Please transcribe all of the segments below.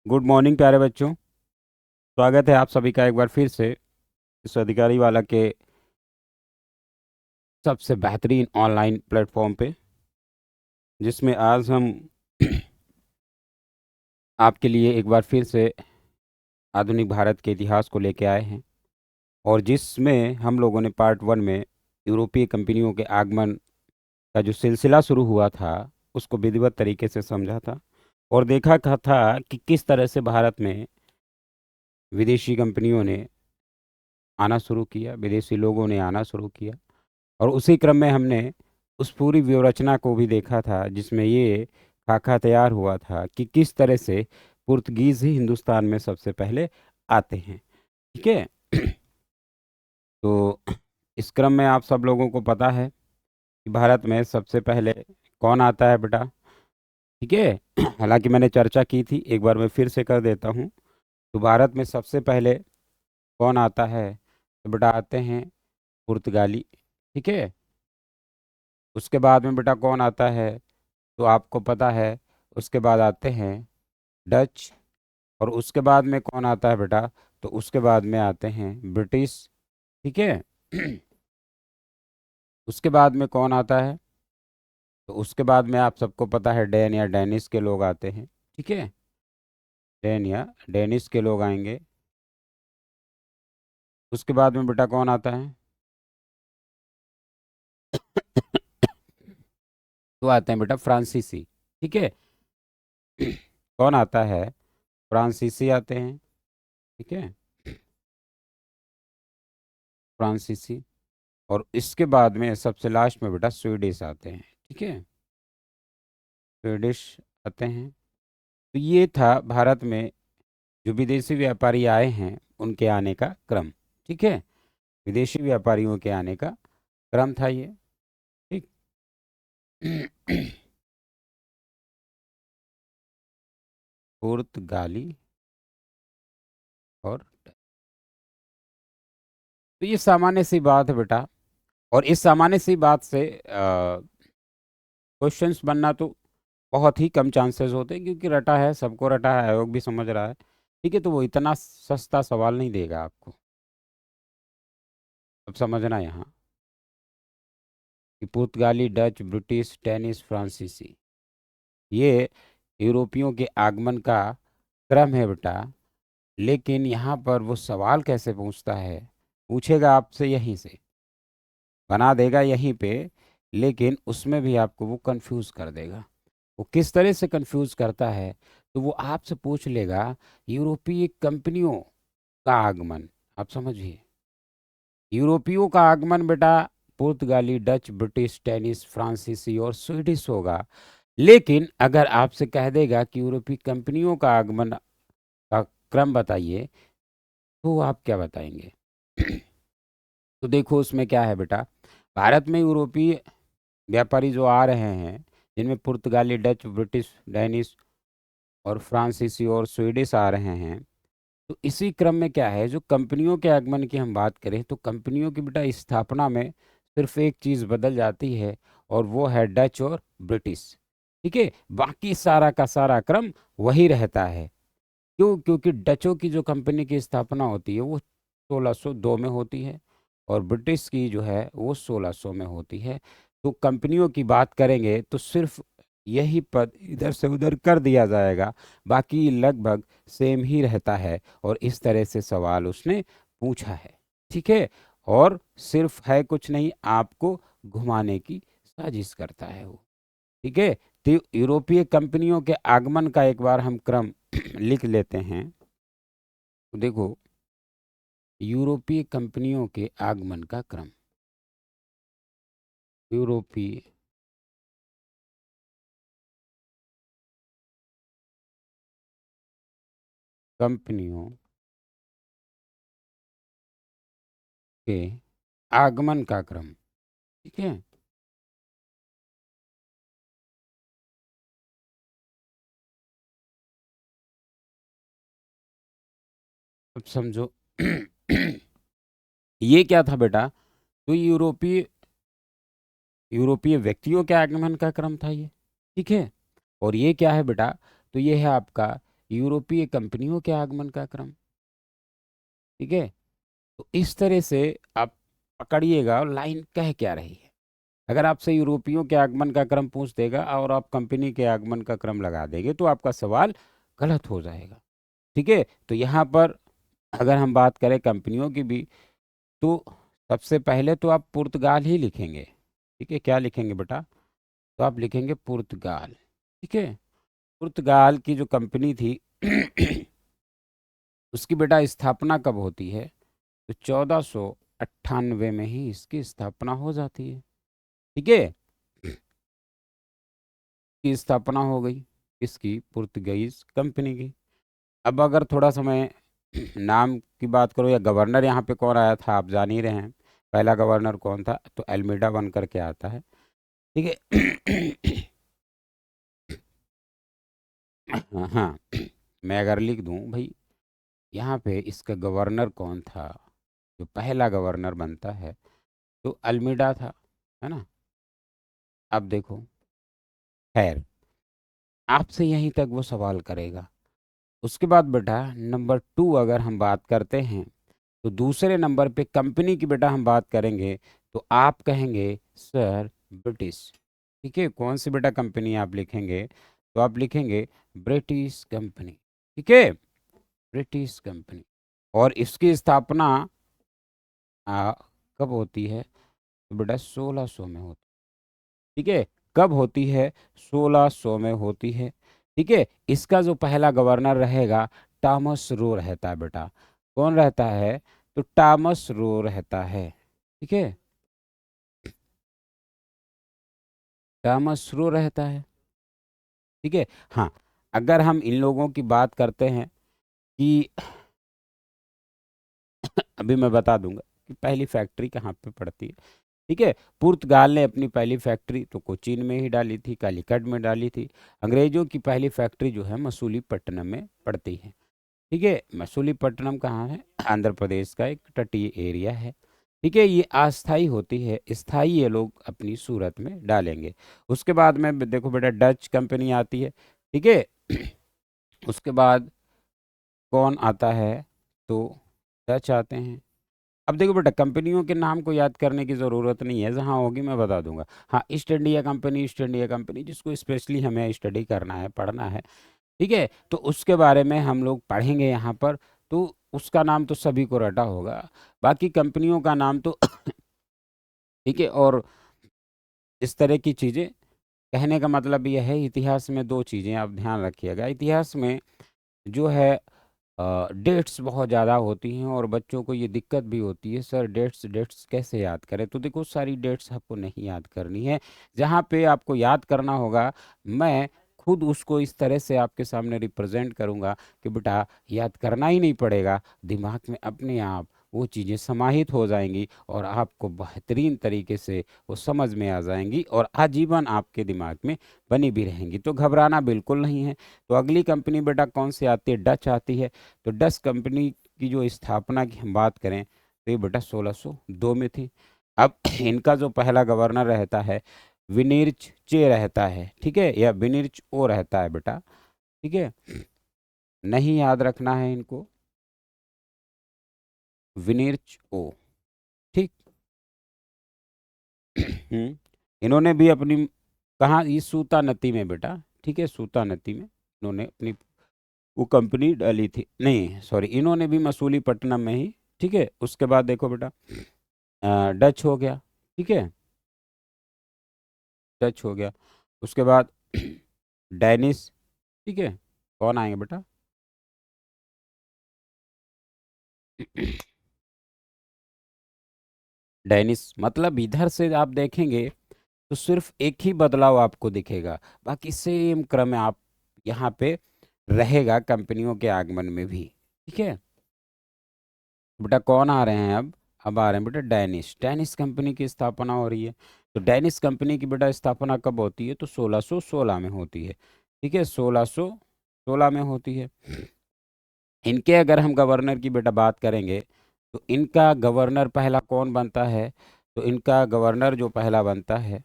Good morning प्यारे बच्चों। स्वागत है आप सभी का एक बार फिर से इस अधिकारी वाला के सबसे बेहतरीन ऑनलाइन प्लेटफॉर्म पे, जिसमें आज हम आपके लिए एक बार फिर से आधुनिक भारत के इतिहास को लेके आए हैं। और जिसमें हम लोगों ने पार्ट 1 में यूरोपीय कंपनियों के आगमन का जो सिलसिला शुरू हुआ था उसको विधिवत तरीके से समझा था और देखा था कि किस तरह से भारत में विदेशी कंपनियों ने आना शुरू किया, विदेशी लोगों ने आना शुरू किया। और उसी क्रम में हमने उस पूरी व्यूहरचना को भी देखा था जिसमें ये खाका तैयार हुआ था कि किस तरह से पुर्तगीज ही हिंदुस्तान में सबसे पहले आते हैं। ठीक है। तो इस क्रम में आप सब लोगों को पता है कि भारत में सबसे पहले कौन आता है बेटा। ठीक है। हालांकि मैंने चर्चा की थी, एक बार मैं फिर से कर देता हूँ। तो भारत में सबसे पहले कौन आता है तो बेटा आते हैं पुर्तगाली। ठीक है। उसके बाद में बेटा कौन आता है तो आपको पता है, उसके बाद आते हैं डच। और उसके बाद में कौन आता है बेटा तो उसके बाद में आते हैं ब्रिटिश। ठीक है। उसके बाद में कौन आता है तो उसके बाद में आप सबको पता है डैन या डैनिश के लोग आते हैं। ठीक है। डैन या डैनिश के लोग आएंगे। उसके बाद में बेटा कौन आता है तो आते हैं बेटा फ्रांसीसी। ठीक है। कौन आता है फ्रांसीसी आते हैं। ठीक है। फ्रांसीसी। और इसके बाद में सबसे लास्ट में बेटा स्वीडिश आते हैं। ठीक है। स्वीडिश आते हैं। तो ये था भारत में जो विदेशी व्यापारी आए हैं उनके आने का क्रम। ठीक है। विदेशी व्यापारियों के आने का क्रम था ये। ठीक। पुर्तगाली और तो ये सामान्य सी बात है बेटा। और इस सामान्य सी बात से क्वेश्चंस बनना तो बहुत ही कम चांसेस होते हैं, क्योंकि रटा है, सबको रटा है, आयोग भी समझ रहा है। ठीक है। तो वो इतना सस्ता सवाल नहीं देगा आपको। अब समझना यहाँ कि पुर्तगाली, डच, ब्रिटिश, डेनिश, फ्रांसीसी, ये यूरोपियों के आगमन का क्रम है बेटा। लेकिन यहाँ पर वो सवाल कैसे पूछता है, पूछेगा आपसे यहीं से, बना देगा यहीं पे, लेकिन उसमें भी आपको वो कंफ्यूज कर देगा। वो किस तरह से कंफ्यूज करता है तो वो आपसे पूछ लेगा यूरोपीय कंपनियों का आगमन। आप समझिए, यूरोपियों का आगमन बेटा पुर्तगाली, डच, ब्रिटिश, डेनिश, फ्रांसीसी और स्वीडिश होगा। लेकिन अगर आपसे कह देगा कि यूरोपीय कंपनियों का आगमन का क्रम बताइए तो आप क्या बताएंगे? तो देखो उसमें क्या है बेटा। भारत में यूरोपीय व्यापारी जो आ रहे हैं, जिनमें पुर्तगाली, डच, ब्रिटिश, डेनिश और फ्रांसीसी और स्वीडिश आ रहे हैं, तो इसी क्रम में क्या है, जो कंपनियों के आगमन की हम बात करें तो कंपनियों की बेटा स्थापना में सिर्फ एक चीज बदल जाती है, और वो है डच और ब्रिटिश। ठीक है। बाकी सारा का सारा क्रम वही रहता है। क्यों? क्योंकि डचों की जो कंपनी की स्थापना होती है वो 1602 में होती है, और ब्रिटिश की जो है वो 1600 में होती है। तो कंपनियों की बात करेंगे तो सिर्फ यही पद इधर से उधर कर दिया जाएगा, बाकी लगभग सेम ही रहता है। और इस तरह से सवाल उसने पूछा है। ठीक है। और सिर्फ है कुछ नहीं, आपको घुमाने की साजिश करता है वो। ठीक है। तो यूरोपीय कंपनियों के आगमन का एक बार हम क्रम लिख लेते हैं। तो देखो, यूरोपीय कंपनियों के आगमन का क्रम, यूरोपीय कंपनियों के आगमन का क्रम। ठीक है। अब समझो। ये क्या था बेटा, तो यूरोपीय यूरोपीय व्यक्तियों के आगमन का क्रम था ये। ठीक है। और ये क्या है बेटा, तो ये है आपका यूरोपीय कंपनियों के आगमन का क्रम। ठीक है, तो इस तरह से आप पकड़िएगा और लाइन कह क्या रही है। अगर आपसे यूरोपियों के आगमन का क्रम पूछ देगा और आप कंपनी के आगमन का क्रम लगा देंगे तो आपका सवाल गलत हो जाएगा। ठीक है, तो यहाँ पर अगर हम बात करें कंपनियों की भी, तो सबसे पहले तो आप पुर्तगाल ही लिखेंगे। ठीक है, क्या लिखेंगे बेटा? तो आप लिखेंगे पुर्तगाल। ठीक है, पुर्तगाल की जो कंपनी थी उसकी बेटा स्थापना कब होती है? तो 1498 में ही इसकी स्थापना हो जाती है। ठीक है, की स्थापना हो गई इसकी, पुर्तगाईज कंपनी की। अब अगर थोड़ा समय नाम की बात करो या गवर्नर यहाँ पे कौन आया था, आप जान ही रहे हैं। पहला गवर्नर कौन था? तो अल्मीडा बन करके आता है। ठीक है हाँ हाँ, मैं अगर लिख दूं भाई यहाँ पे इसका गवर्नर कौन था, जो पहला गवर्नर बनता है, तो अल्मीडा था, है ना। अब देखो, खैर आपसे यहीं तक वो सवाल करेगा। उसके बाद बेटा नंबर 2 अगर हम बात करते हैं, तो दूसरे नंबर पे कंपनी की बेटा हम बात करेंगे, तो आप कहेंगे सर ब्रिटिश। ठीक है, कौन सी बेटा कंपनी आप लिखेंगे? तो आप लिखेंगे ब्रिटिश कंपनी। ठीक है, ब्रिटिश कंपनी। और इसकी स्थापना आ, कब होती है? तो बेटा 1600 में होती। ठीक है, कब होती है? 1600 में होती है। ठीक है, इसका जो पहला गवर्नर रहेगा टॉमस रो रहता है बेटा। कौन रहता है? तो टॉमस रो रहता है। ठीक है, टॉमस रो रहता है। ठीक है, हाँ, अगर हम इन लोगों की बात करते हैं कि अभी मैं बता दूंगा कि पहली फैक्ट्री कहाँ पे पड़ती है। ठीक है, पुर्तगाल ने अपनी पहली फैक्ट्री तो कोचीन में ही डाली थी, कालीकट में डाली थी। अंग्रेजों की पहली फैक्ट्री जो है मसूलीपट्टनम में पड़ती है। ठीक है, मसूलीपट्टनम कहाँ है? आंध्र प्रदेश का एक तटीय एरिया है। ठीक है, ये अस्थाई होती है, स्थाई ये लोग अपनी सूरत में डालेंगे। उसके बाद में देखो बेटा डच कंपनी आती है। ठीक है उसके बाद कौन आता है? तो डच आते हैं। अब देखो बेटा कंपनियों के नाम को याद करने की ज़रूरत नहीं है, जहाँ होगी मैं बता दूंगा। हाँ, east India company, east India company जिसको स्पेशली हमें स्टडी करना है, पढ़ना है। ठीक है, तो उसके बारे में हम लोग पढ़ेंगे यहाँ पर। तो उसका नाम तो सभी को रटा होगा, बाकी कंपनियों का नाम तो ठीक है। और इस तरह की चीज़ें कहने का मतलब यह है, इतिहास में दो चीज़ें आप ध्यान रखिएगा। इतिहास में जो है डेट्स बहुत ज़्यादा होती हैं और बच्चों को ये दिक्कत भी होती है, सर डेट्स डेट्स कैसे याद करें? तो देखो सारी डेट्स आपको नहीं याद करनी है। जहाँ पे आपको याद करना होगा, मैं खुद उसको इस तरह से आपके सामने रिप्रेजेंट करूँगा कि बेटा याद करना ही नहीं पड़ेगा, दिमाग में अपने आप वो चीज़ें समाहित हो जाएंगी और आपको बेहतरीन तरीके से वो समझ में आ जाएंगी और आजीवन आपके दिमाग में बनी भी रहेंगी। तो घबराना बिल्कुल नहीं है। तो अगली कंपनी बेटा कौन सी आती है? डच आती है। तो डच कंपनी की जो स्थापना की हम बात करें तो ये बेटा 1602 में थी। अब इनका जो पहला गवर्नर रहता है विनिर्च चे रहता है। ठीक है, या विनिर्च ओ रहता है बेटा। ठीक है, नहीं याद रखना है इनको, विनिर्च ओ। ठीक इन्होंने भी अपनी, कहाँ? ये सूता नदी में बेटा। ठीक है, सूता नदी में इन्होंने अपनी वो कंपनी डाली थी, नहीं सॉरी, इन्होंने भी मसूलीपट्टनम में ही। ठीक है, उसके बाद देखो बेटा डच हो गया। ठीक है, डच हो गया। उसके बाद डैनिश। ठीक है, कौन आएंगे बेटा? डैनिश, मतलब इधर से आप देखेंगे तो सिर्फ एक ही बदलाव आपको दिखेगा, बाकी सेम क्रम में आप यहाँ पे रहेगा कंपनियों के आगमन में भी। ठीक है बेटा, कौन आ रहे हैं अब आ रहे हैं बेटा डैनिश। डैनिश कंपनी की स्थापना हो रही है। तो डैनिश कंपनी की बेटा स्थापना कब होती है? तो 1616 में होती है। ठीक है, 1616 में होती है। इनके अगर हम गवर्नर की बेटा बात करेंगे, तो इनका गवर्नर पहला कौन बनता है? तो इनका गवर्नर जो पहला बनता है,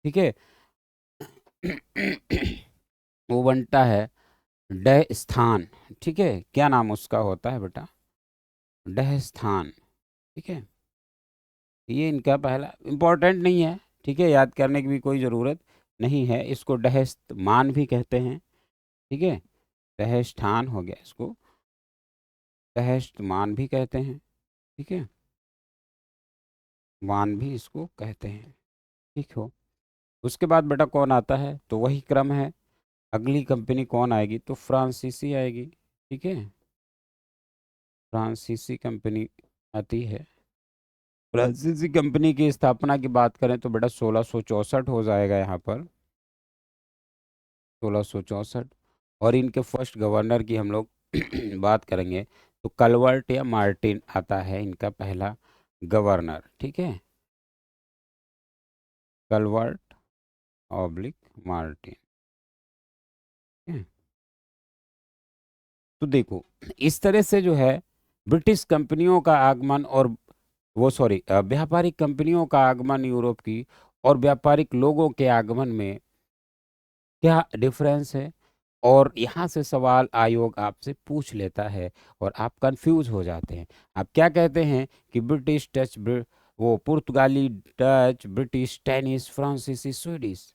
ठीक है वो बनता है डह स्थान, ठीक है, क्या नाम उसका होता है बेटा? डह स्थान, ठीक है। ये इनका पहला इंपॉर्टेंट नहीं है, ठीक है, याद करने की भी कोई ज़रूरत नहीं है। इसको डहस्त मान भी कहते हैं, ठीक है। डह स्थान हो गया, इसको डहस्त मान भी कहते हैं, ठीक है, मान भी इसको कहते हैं, ठीक हो। उसके बाद बेटा कौन आता है? तो वही क्रम है। अगली कंपनी कौन आएगी? तो फ्रांसीसी आएगी, ठीक है, फ्रांसीसी कंपनी आती है। फ्रांसीसी कंपनी की स्थापना की बात करें तो बेटा 1664 हो जाएगा यहाँ पर, 1664। और इनके फर्स्ट गवर्नर की हम लोग बात करेंगे तो कलवर्ट या मार्टिन आता है इनका पहला गवर्नर, ठीक है, कलवर्ट ऑब्लिक मार्टिन, ठीक है? तो देखो, इस तरह से जो है ब्रिटिश कंपनियों का आगमन और वो सॉरी व्यापारिक कंपनियों का आगमन यूरोप की और व्यापारिक लोगों के आगमन में क्या डिफरेंस है, और यहाँ से सवाल आयोग आपसे पूछ लेता है और आप कंफ्यूज हो जाते हैं। आप क्या कहते हैं कि ब्रिटिश वो पुर्तगाली, डच, ब्रिटिश, स्पेनिश, फ्रांसीसी, स्वीडिश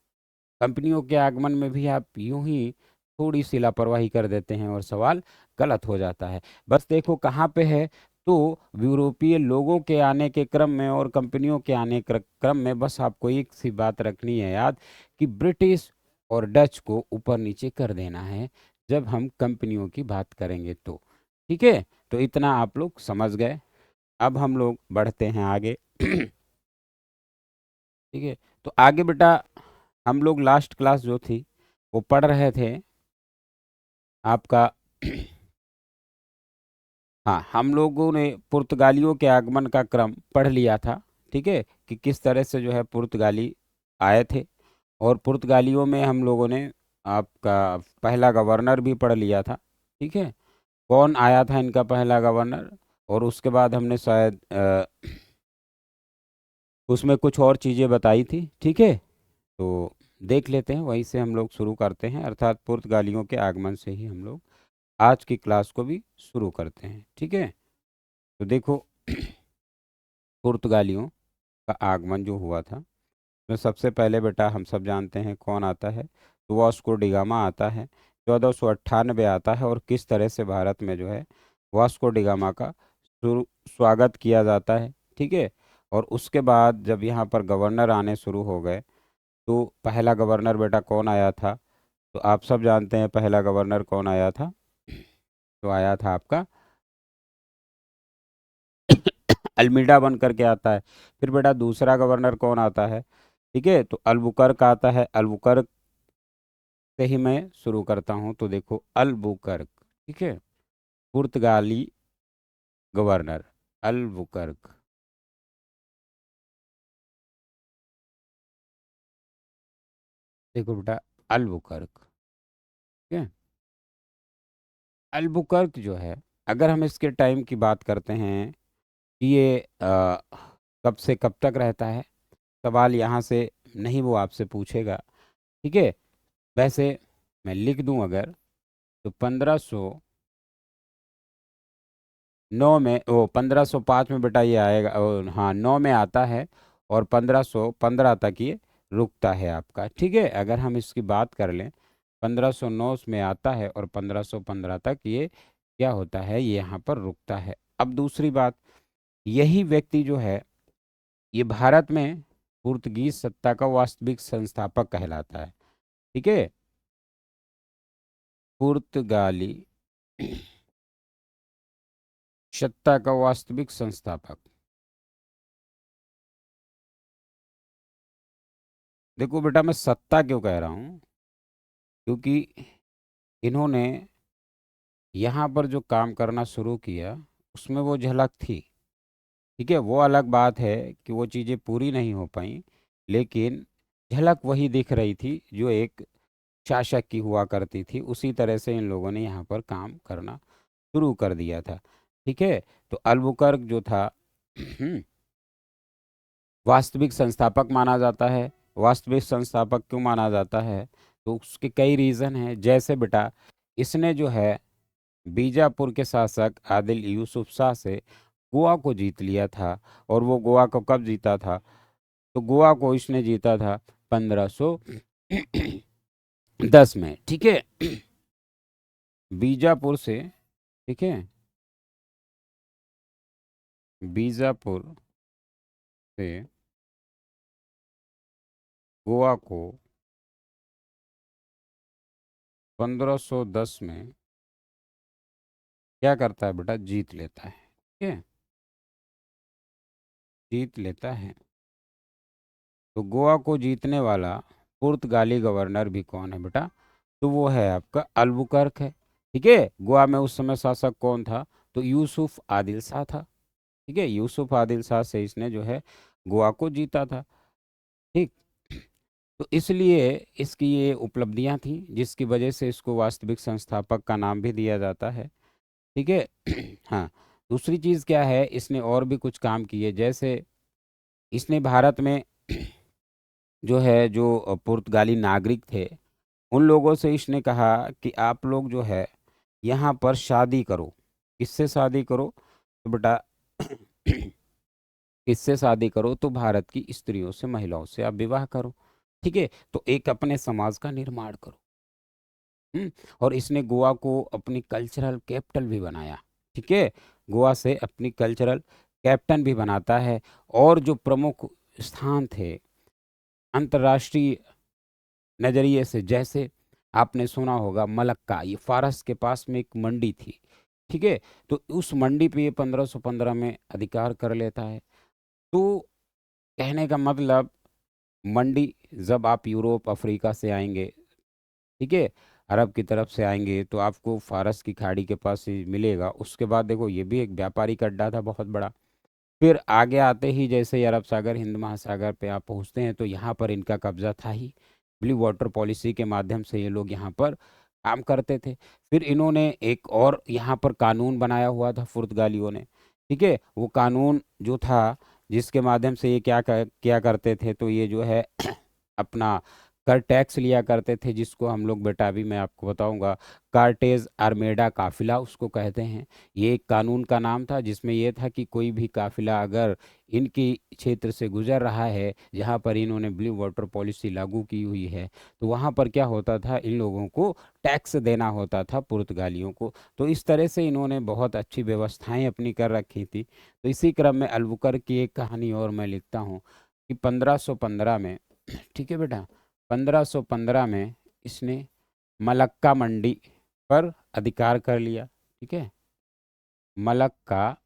कंपनियों के आगमन में भी आप यूं ही थोड़ी सी लापरवाही कर देते हैं और सवाल गलत हो जाता है। बस देखो कहाँ पे है, तो यूरोपीय लोगों के आने के क्रम में और कंपनियों के आने के क्रम में बस आपको एक सी बात रखनी है याद, कि ब्रिटिश और डच को ऊपर नीचे कर देना है जब हम कंपनियों की बात करेंगे तो, ठीक है। तो इतना आप लोग समझ गए। अब हम लोग बढ़ते हैं आगे ठीक है। तो आगे बेटा हम लोग लास्ट क्लास जो थी वो पढ़ रहे थे आपका हाँ, हम लोगों ने पुर्तगालियों के आगमन का क्रम पढ़ लिया था, ठीक है, कि किस तरह से जो है पुर्तगाली आए थे। और पुर्तगालियों में हम लोगों ने आपका पहला गवर्नर भी पढ़ लिया था, ठीक है, कौन आया था इनका पहला गवर्नर। और उसके बाद हमने शायद उसमें कुछ और चीज़ें बताई थी, ठीक है। तो देख लेते हैं, वहीं से हम लोग शुरू करते हैं, अर्थात पुर्तगालियों के आगमन से ही हम लोग आज की क्लास को भी शुरू करते हैं, ठीक है। तो देखो पुर्तगालियों का आगमन जो हुआ था, तो सबसे पहले बेटा हम सब जानते हैं कौन आता है, तो वास्को डिगामा आता है। 1498 आता है, और किस तरह से भारत में जो है वास्को डिगामा का स्वागत किया जाता है, ठीक है। और उसके बाद जब यहाँ पर गवर्नर आने शुरू हो गए, तो पहला गवर्नर बेटा कौन आया था? तो आप सब जानते हैं पहला गवर्नर कौन आया था। तो आया था आपका अल्मीडा बन करके आता है। फिर बेटा दूसरा गवर्नर कौन आता है? ठीक है, तो अल्बुकर्क आता है। अल्बुकर्क से ही मैं शुरू करता हूँ, तो देखो अल्बुकर्क, ठीक है, पुर्तगाली गवर्नर अल्बुकर्क। देखो बेटा अल्बुकर्क, ठीक है। अल्बुकर्क जो है, अगर हम इसके टाइम की बात करते हैं कि ये कब से कब तक रहता है, सवाल यहाँ से नहीं वो आपसे पूछेगा, ठीक है। वैसे मैं लिख दूं अगर, तो 1509 में, वो 1505 में बेटा ये आएगा, हाँ 9 में आता है, और 1515 तक ये रुकता है आपका, ठीक है। अगर हम इसकी बात कर लें, 1509 में आता है और 1515 तक ये क्या होता है, ये यहाँ पर रुकता है। अब दूसरी बात, यही व्यक्ति जो है ये भारत में पुर्तगीज सत्ता का वास्तविक संस्थापक कहलाता है, ठीक है, पुर्तगाली सत्ता का वास्तविक संस्थापक। देखो बेटा मैं सत्ता क्यों कह रहा हूँ, क्योंकि इन्होंने यहाँ पर जो काम करना शुरू किया उसमें वो झलक थी, ठीक है। वो अलग बात है कि वो चीज़ें पूरी नहीं हो पाई, लेकिन झलक वही दिख रही थी जो एक शासक की हुआ करती थी। उसी तरह से इन लोगों ने यहाँ पर काम करना शुरू कर दिया था, ठीक है। तो अल्बुकर्क जो था वास्तविक संस्थापक माना जाता है। वास्तविक संस्थापक क्यों माना जाता है? तो उसके कई रीज़न हैं, जैसे बेटा इसने जो है बीजापुर के शासक आदिल यूसुफ शाह से गोवा को जीत लिया था। और वो गोवा को कब जीता था? तो गोवा को इसने जीता था 1510 में। ठीक है, बीजापुर से। ठीक है, बीजापुर से गोवा को 1510 में क्या करता है बेटा? जीत लेता है। ठीक है, जीत लेता है। तो गोवा को जीतने वाला पुर्तगाली गवर्नर भी कौन है बेटा? तो वो है आपका अल्बुकर्क है। ठीक है, गोवा में उस समय शासक कौन था? तो यूसुफ आदिल शाह था। ठीक है, यूसुफ आदिल शाह से इसने जो है गोवा को जीता था। ठीक, तो इसलिए इसकी ये उपलब्धियां थी जिसकी वजह से इसको वास्तविक संस्थापक का नाम भी दिया जाता है। ठीक है। हाँ, दूसरी चीज क्या है, इसने और भी कुछ काम किए। जैसे इसने भारत में जो है जो पुर्तगाली नागरिक थे उन लोगों से इसने कहा कि आप लोग जो है यहाँ पर शादी करो। किससे शादी करो? तो बेटा किससे शादी करो? तो भारत की स्त्रियों से, महिलाओं से आप विवाह करो। ठीक है, तो एक अपने समाज का निर्माण करो। और इसने गोवा को अपनी कल्चरल कैपिटल भी बनाया। ठीक है, गोवा से अपनी कल्चरल कैप्टन भी बनाता है। और जो प्रमुख स्थान थे अंतर्राष्ट्रीय नजरिए से, जैसे आपने सुना होगा मलक्का, ये फारस के पास में एक मंडी थी। ठीक है, तो उस मंडी पे ये 1515 में अधिकार कर लेता है। तो कहने का मतलब, मंडी, जब आप यूरोप अफ्रीका से आएंगे, ठीक है, अरब की तरफ से आएंगे, तो आपको फारस की खाड़ी के पास ही मिलेगा। उसके बाद देखो ये भी एक व्यापारिक अड्डा था बहुत बड़ा। फिर आगे आते ही जैसे ही अरब सागर, हिंद महासागर पे आप पहुंचते हैं, तो यहाँ पर इनका कब्जा था ही। ब्लू वाटर पॉलिसी के माध्यम से ये लोग यहाँ पर काम करते थे। फिर इन्होंने एक और यहाँ पर कानून बनाया हुआ था पुर्तगालियों ने। ठीक है, वो कानून जो था जिसके माध्यम से ये क्या करते थे, तो ये जो है अपना कर टैक्स लिया करते थे, जिसको हम लोग बेटा अभी मैं आपको बताऊंगा, कार्टेज आर्मेडा काफिला उसको कहते हैं। ये एक कानून का नाम था जिसमें यह था कि कोई भी काफिला अगर इनकी क्षेत्र से गुजर रहा है जहाँ पर इन्होंने ब्लू वाटर पॉलिसी लागू की हुई है, तो वहाँ पर क्या होता था, इन लोगों को टैक्स देना होता था पुर्तगालियों को। तो इस तरह से इन्होंने बहुत अच्छी व्यवस्थाएं अपनी कर रखी थी। तो इसी क्रम में अल्बुकर्क की एक कहानी और मैं लिखता हूँ कि 1515 में, ठीक है बेटा, 1515 में इसने मलक्का मंडी पर अधिकार कर लिया। ठीक है, मलक्का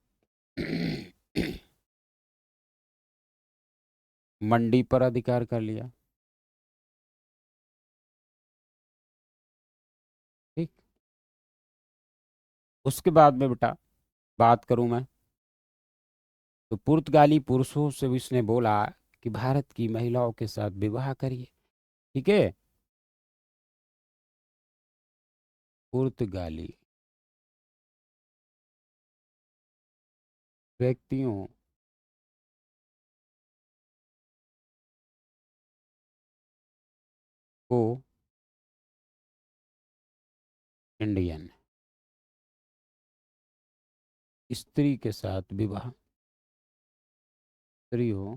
मंडी पर अधिकार कर लिया। ठीक, उसके बाद में बेटा बात करूं मैं, तो पुर्तगाली पुरुषों से भी इसने बोला कि भारत की महिलाओं के साथ विवाह करिए। ठीक है, पुर्तगाली व्यक्तियों को इंडियन स्त्री के साथ विवाह, स्त्रियों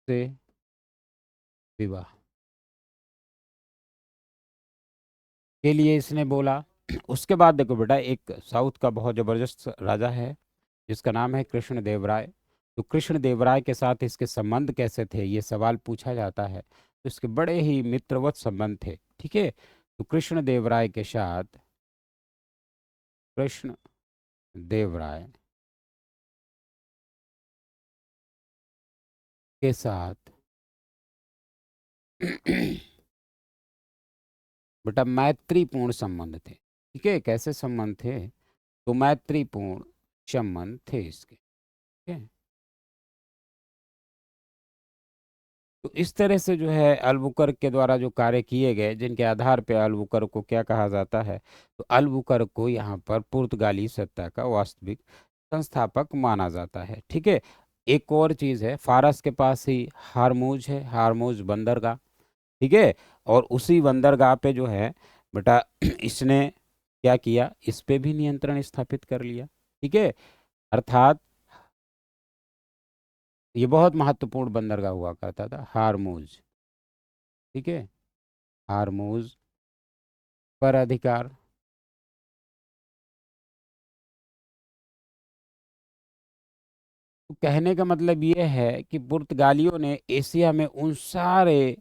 से विवाह के लिए इसने बोला। उसके बाद देखो बेटा, एक साउथ का बहुत जबरदस्त राजा है जिसका नाम है कृष्ण देवराय। तो कृष्ण देवराय के साथ इसके संबंध कैसे थे, ये सवाल पूछा जाता है। तो इसके बड़े ही मित्रवत संबंध थे। ठीक है, तो कृष्ण देवराय के साथ, कृष्ण देवराय के साथ बेटा मैत्रीपूर्ण संबंध थे। ठीक है, कैसे संबंध थे? तो मैत्रीपूर्ण संबंध थे इसके। ठीक है, तो इस तरह से जो है अल्बुकर्क के द्वारा जो कार्य किए गए, जिनके आधार पर अल्बुकर्क को क्या कहा जाता है, तो अल्बुकर्क को यहाँ पर पुर्तगाली सत्ता का वास्तविक संस्थापक माना जाता है। ठीक है, एक और चीज है, फारस के पास ही हारमूज है, हारमूज बंदरगाह। ठीक है, और उसी बंदरगाह पे जो है बेटा इसने क्या किया, इस पे भी नियंत्रण स्थापित कर लिया। ठीक है, अर्थात ये बहुत महत्वपूर्ण बंदरगाह हुआ करता था, हारमूज। ठीक है, हारमूज पर अधिकार। तो कहने का मतलब ये है कि पुर्तगालियों ने एशिया में उन सारे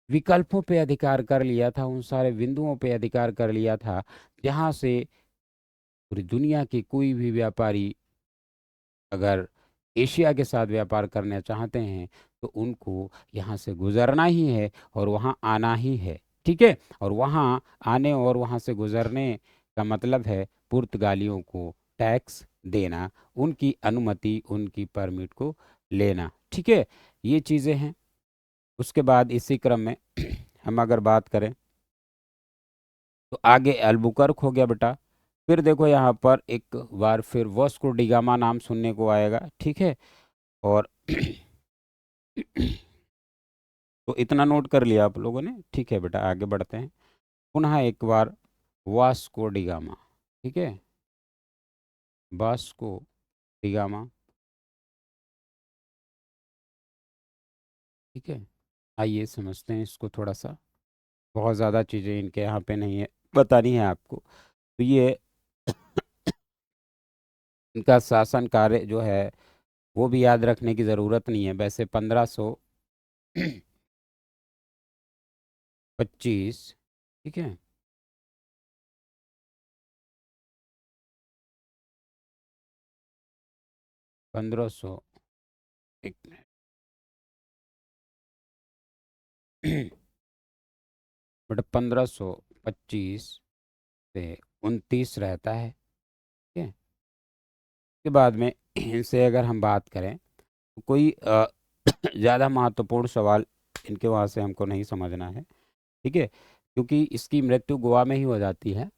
विकल्पों पे अधिकार कर लिया था, उन सारे बिंदुओं पे अधिकार कर लिया था जहां से पूरी दुनिया के कोई भी व्यापारी अगर एशिया के साथ व्यापार करना चाहते हैं तो उनको यहाँ से गुजरना ही है और वहाँ आना ही है। ठीक है, और वहाँ आने और वहाँ से गुजरने का मतलब है पुर्तगालियों को टैक्स देना, उनकी अनुमति, उनकी परमिट को लेना। ठीक है, ये चीज़ें हैं। उसके बाद इसी क्रम में हम अगर बात करें तो आगे अल्बुकर्क हो गया बेटा। फिर देखो यहाँ पर एक बार फिर वास्को डिगामा नाम सुनने को आएगा। ठीक है, और तो इतना नोट कर लिया आप लोगों ने। ठीक है बेटा, आगे बढ़ते हैं। पुनः एक बार वास्को डिगामा। ठीक है, वास्को डिगामा। ठीक है, आइए समझते हैं इसको थोड़ा सा। बहुत ज़्यादा चीज़ें इनके यहाँ पे नहीं है, बतानी है आपको। तो ये इनका शासन कार्य जो है वो भी याद रखने की ज़रूरत नहीं है। वैसे 1525। ठीक है, 1500, एक मिनट बट 1525 से 29 रहता है। ठीक है, के बाद में इनसे अगर हम बात करें तो कोई ज़्यादा महत्वपूर्ण सवाल इनके वहाँ से हमको नहीं समझना है। ठीक है, क्योंकि इसकी मृत्यु गोवा में ही हो जाती है।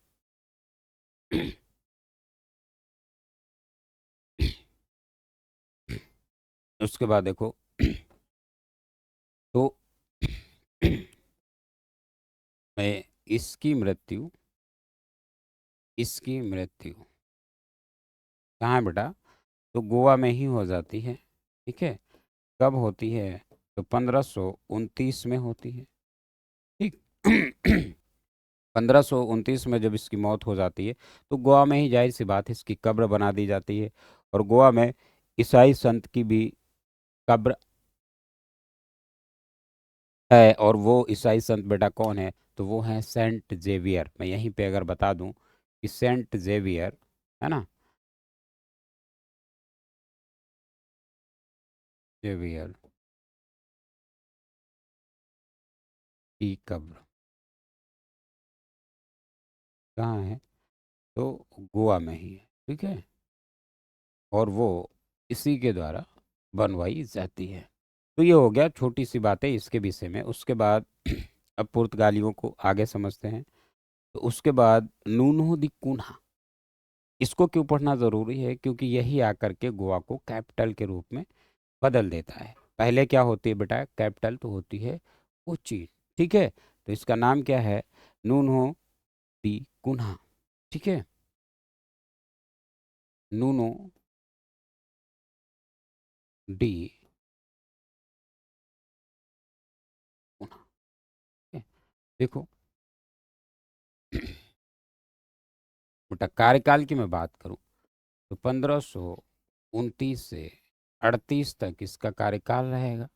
उसके बाद देखो तो मैं इसकी मृत्यु कहाँ है बेटा, तो गोवा में ही हो जाती है। ठीक है, कब होती है, तो 1529 में होती है। ठीक 1529 में जब इसकी मौत हो जाती है तो गोवा में ही जाहिर सी बात है इसकी कब्र बना दी जाती है। और गोवा में ईसाई संत की भी कब्र है। और वो ईसाई संत बेटा कौन है, तो वो है सेंट जेवियर। मैं यहीं पे अगर बता दूं कि सेंट जेवियर है ना, जेवियर की कब्र कहाँ है, तो गोवा में ही है। ठीक है, और वो इसी के द्वारा बनवाई जाती है। तो ये हो गया छोटी सी बातें इसके विषय में। उसके बाद अब पुर्तगालियों को आगे समझते हैं। तो उसके बाद नूनो दी कुन्हा, इसको क्यों पढ़ना ज़रूरी है, क्योंकि यही आकर के गोवा को कैपिटल के रूप में बदल देता है। पहले क्या होती है बेटा, कैपिटल तो होती है कोचीन। ठीक है, तो इसका नाम क्या है, नूनो दी कुन्हा। ठीक है, नूनो डी कुन्हा। ठीक है, देखो बेटा कार्यकाल की मैं बात करूं तो 1529 से 38 तक इसका कार्यकाल रहेगा।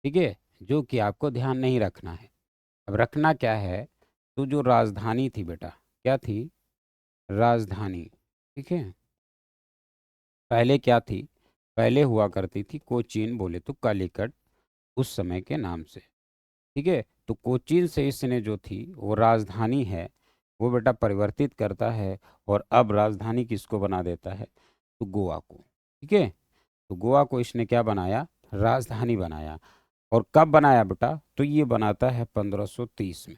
ठीक है, जो कि आपको ध्यान नहीं रखना है। अब रखना क्या है, तो जो राजधानी थी बेटा, क्या थी, राजधानी। ठीक है, पहले क्या थी, पहले हुआ करती थी कोचीन, बोले तो कालीकट उस समय के नाम से। ठीक है, तो कोचीन से इसने जो थी वो राजधानी है, वो बेटा परिवर्तित करता है और अब राजधानी किसको बना देता है, तो गोवा को। ठीक है, तो गोवा को इसने क्या बनाया, राजधानी बनाया। और कब बनाया बेटा, तो ये बनाता है 1530 में।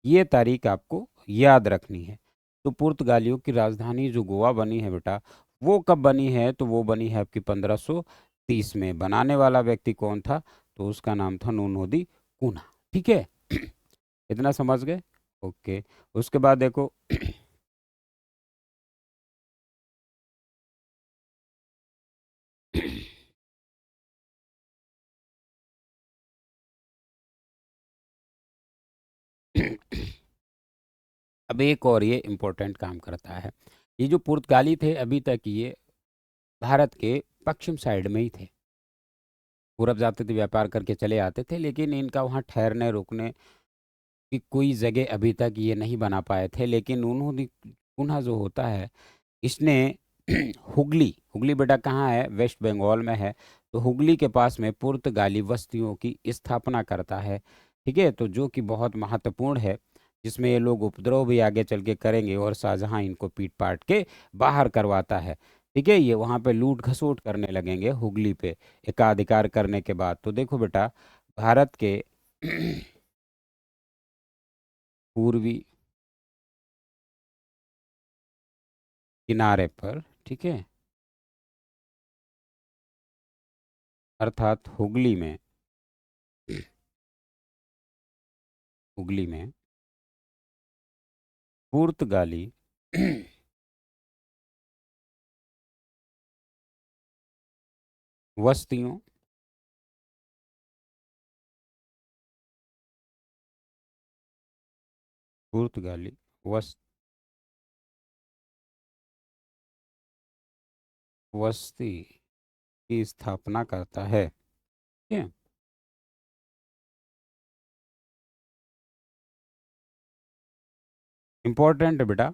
ये तारीख आपको याद रखनी है। तो पुर्तगालियों की राजधानी जो गोवा बनी है बेटा, वो कब बनी है, तो वो बनी है आपकी 1530 में। बनाने वाला व्यक्ति कौन था, तो उसका नाम था नूनो दी कुन्हा। ठीक है, इतना समझ गए? ओके। उसके बाद देखो अब एक और ये इम्पोर्टेंट काम करता है। ये जो पुर्तगाली थे अभी तक ये भारत के पश्चिम साइड में ही थे। पूरब जाते थे, व्यापार करके चले आते थे, लेकिन इनका वहाँ ठहरने रुकने की कोई जगह अभी तक ये नहीं बना पाए थे। लेकिन उन्होंने पुनः जो होता है इसने हुगली, हुगली बेटा कहाँ है? वेस्ट बंगाल में है। तो हुगली के पास में पुर्तगाली बस्तियों की स्थापना करता है। ठीक है, तो जो कि बहुत महत्वपूर्ण है, जिसमें ये लोग उपद्रव भी आगे चल के करेंगे और शाहजहां इनको पीट पाट के बाहर करवाता है। ठीक है, ये वहाँ पे लूट खसोट करने लगेंगे हुगली पे एकाधिकार करने के बाद। तो देखो बेटा, भारत के पूर्वी किनारे पर, ठीक है, अर्थात हुगली में, हुगली में पुर्तगाली वस्तियों, पुर्तगाली वस, वस्ती की स्थापना करता है। ठीक है, इंपॉर्टेंट है बेटा।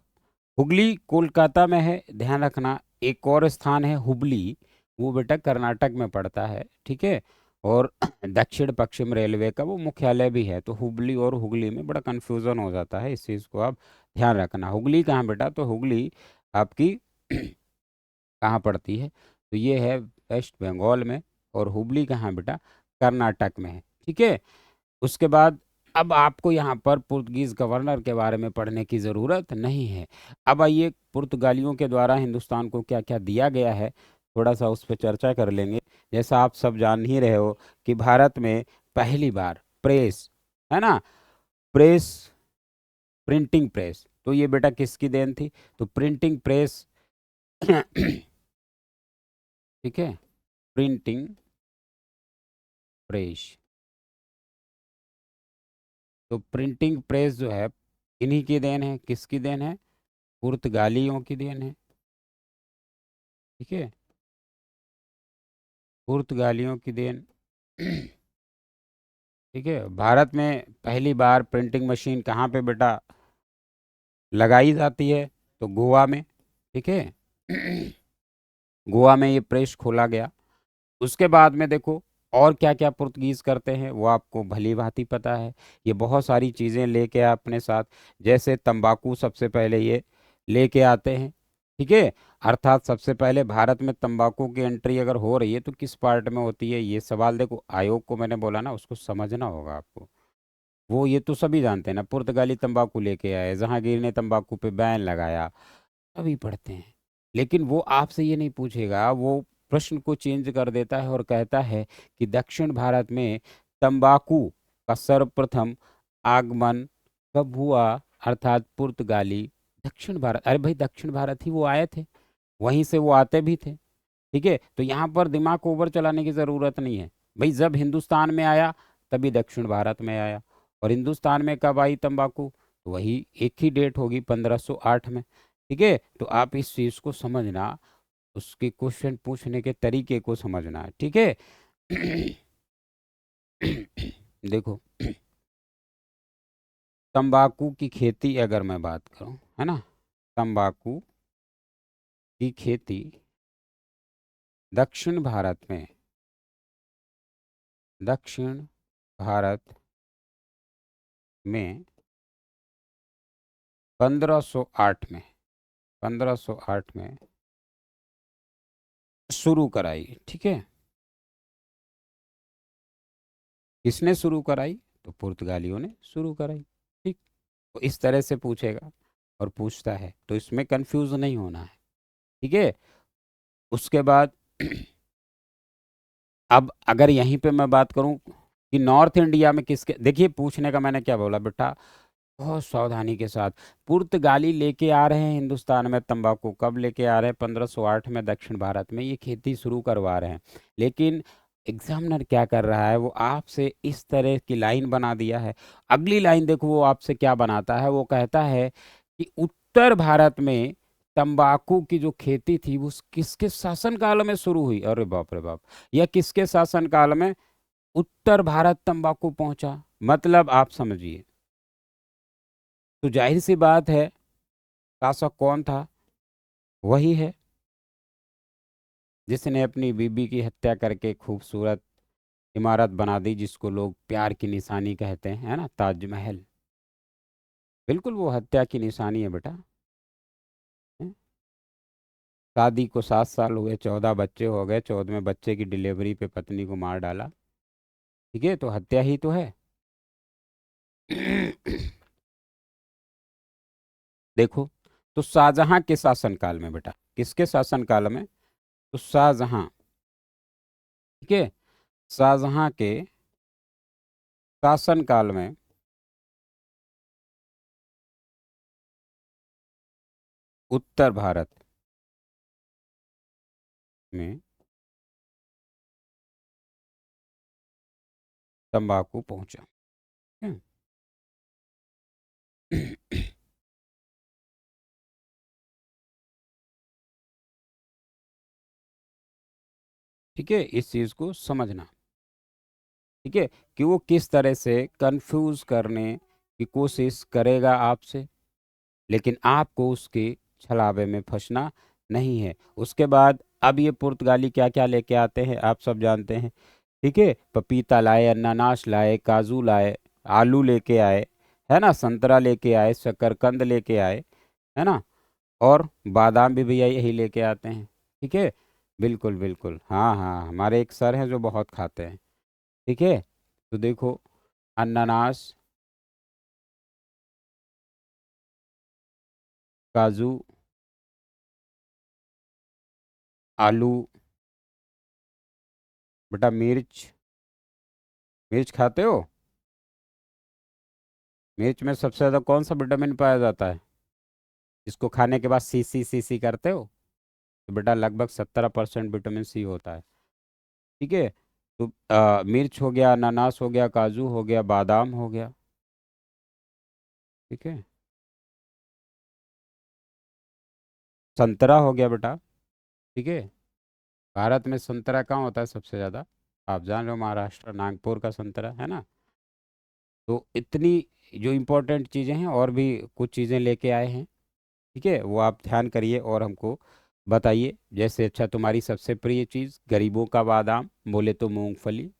हुगली कोलकाता में है, ध्यान रखना। एक और स्थान है हुबली, वो बेटा कर्नाटक में पड़ता है। ठीक है, और दक्षिण पश्चिम रेलवे का वो मुख्यालय भी है। तो हुबली और हुगली में बड़ा कंफ्यूजन हो जाता है, इस चीज़ को आप ध्यान रखना। हुगली कहाँ बेटा? तो हुगली आपकी कहाँ पड़ती है? तो ये है वेस्ट बंगाल में। और हुबली कहाँ बेटा? कर्नाटक में है। ठीक है, उसके बाद अब आपको यहाँ पर पुर्तगीज गवर्नर के बारे में पढ़ने की ज़रूरत नहीं है। अब आइए, पुर्तगालियों के द्वारा हिंदुस्तान को क्या क्या दिया गया है, थोड़ा सा उस पर चर्चा कर लेंगे। जैसा आप सब जान ही रहे हो कि भारत में पहली बार प्रेस, है ना, प्रेस, प्रिंटिंग प्रेस, तो ये बेटा किसकी देन थी? तो प्रिंटिंग प्रेस ठीक है, प्रिंटिंग प्रेस, तो प्रिंटिंग प्रेस जो है इन्हीं की देन है। किसकी देन है? पुर्तगालियों की देन है। ठीक है, पुर्तगालियों की देन। ठीक है, भारत में पहली बार प्रिंटिंग मशीन कहाँ पे बेटा लगाई जाती है? तो गोवा में। ठीक है, गोवा में ये प्रेस खोला गया। उसके बाद में देखो और क्या क्या पुर्तगीज करते हैं वो आपको भली भांति पता है। ये बहुत सारी चीज़ें लेके आए अपने साथ। जैसे तंबाकू सबसे पहले ये लेके आते हैं। ठीक है, अर्थात सबसे पहले भारत में तंबाकू की एंट्री अगर हो रही है तो किस पार्ट में होती है? ये सवाल देखो, आयोग को मैंने बोला ना, उसको समझना होगा आपको। वो ये तो सभी जानते हैं ना, पुर्तगाली तंबाकू लेके आए, जहांगीर ने तंबाकू पे बैन लगाया, सभी पढ़ते हैं। लेकिन वो आपसे ये नहीं पूछेगा, वो प्रश्न को चेंज कर देता है और कहता है कि दक्षिण भारत में तंबाकू का सर्वप्रथम आगमन कब हुआ? अर्थात पुर्तगाली दक्षिण भारत, अरे भाई दक्षिण भारत ही वो आए थे, वहीं से वो आते भी थे। ठीक है, तो यहाँ पर दिमाग को ओवर चलाने की ज़रूरत नहीं है। भाई जब हिंदुस्तान में आया तभी दक्षिण भारत में आया। और हिंदुस्तान में कब आई तंबाकू? तो वही एक ही डेट होगी, 1508 में। ठीक है, तो आप इस चीज़ को समझना, उसके क्वेश्चन पूछने के तरीके को समझना है। ठीक है देखो, तंबाकू की खेती अगर मैं बात करूं, है ना, तंबाकू की खेती दक्षिण भारत में, दक्षिण भारत में 1508 में, 1508 में शुरू कराई। ठीक है, किसने शुरू कराई? तो पुर्तगालियों ने शुरू कराई। ठीक, तो इस तरह से पूछेगा और पूछता है, तो इसमें कंफ्यूज नहीं होना है। ठीक है, उसके बाद अब अगर यहीं पे मैं बात करूं, कि नॉर्थ इंडिया में किसके, देखिए पूछने का मैंने क्या बोला बेटा, बहुत सावधानी के साथ। पुर्तगाली लेके आ रहे हैं हिंदुस्तान में तंबाकू, कब लेके आ रहे हैं? 1508 में दक्षिण भारत में ये खेती शुरू करवा रहे हैं। लेकिन एग्जामिनर क्या कर रहा है, वो आपसे इस तरह की लाइन बना दिया है। अगली लाइन देखो वो आपसे क्या बनाता है, वो कहता है कि उत्तर भारत में तंबाकू की जो खेती थी वो किसके शासनकाल में शुरू हुई? अरे बाप रे बाप, या किसके शासनकाल में उत्तर भारत तंबाकू पहुंचा? मतलब आप समझिए, तो जाहिर सी बात है शासक कौन था? वही है जिसने अपनी बीबी की हत्या करके खूबसूरत इमारत बना दी, जिसको लोग प्यार की निशानी कहते हैं, है ना, ताजमहल। बिल्कुल वो हत्या की निशानी है बेटा। हैं? शादी को 7 साल हुए, 14 बच्चे हो गए, 14वें बच्चे की डिलीवरी पे पत्नी को मार डाला। ठीक है, तो हत्या ही तो है। देखो, तो शाहजहां के शासनकाल में बेटा, किसके शासनकाल में? तो शाहजहां, ठीक है, शाहजहां के शासनकाल में उत्तर भारत में तंबाकू पहुंचा। हम्म। ठीक है, इस चीज को समझना। ठीक है, कि वो किस तरह से कंफ्यूज करने की कोशिश करेगा आपसे, लेकिन आपको उसके छलावे में फंसना नहीं है। उसके बाद अब ये पुर्तगाली क्या क्या लेके आते हैं आप सब जानते हैं। ठीक है, पपीता लाए, अनानास लाए, काजू लाए, आलू लेके आए, है ना, संतरा लेके आए, शकरकंद लेके आए, है ना, और बादाम भी भैया यही लेके आते हैं। ठीक है, बिल्कुल बिल्कुल, हाँ हाँ, हमारे एक सर हैं जो बहुत खाते हैं। ठीक है, तो देखो, अनानास, काजू, आलू, बेटा मिर्च, मिर्च खाते हो? मिर्च में सबसे ज़्यादा कौन सा विटामिन पाया जाता है, जिसको खाने के बाद सी सी करते हो? तो बेटा लगभग 17% विटामिन सी होता है। ठीक है, तो मिर्च हो गया, अनानास हो गया, काजू हो गया, बादाम हो गया। ठीक है, संतरा हो गया बेटा। ठीक है, भारत में संतरा कहाँ होता है सबसे ज़्यादा? आप जान रहे हो, महाराष्ट्र, नागपुर का संतरा, है ना। तो इतनी जो इम्पोर्टेंट चीज़ें हैं, और भी कुछ चीज़ें लेके आए हैं। ठीक है, वो आप ध्यान करिए और हमको बताइए। जैसे अच्छा, तुम्हारी सबसे प्रिय चीज़ गरीबों का बादाम बोले तो मूंगफली।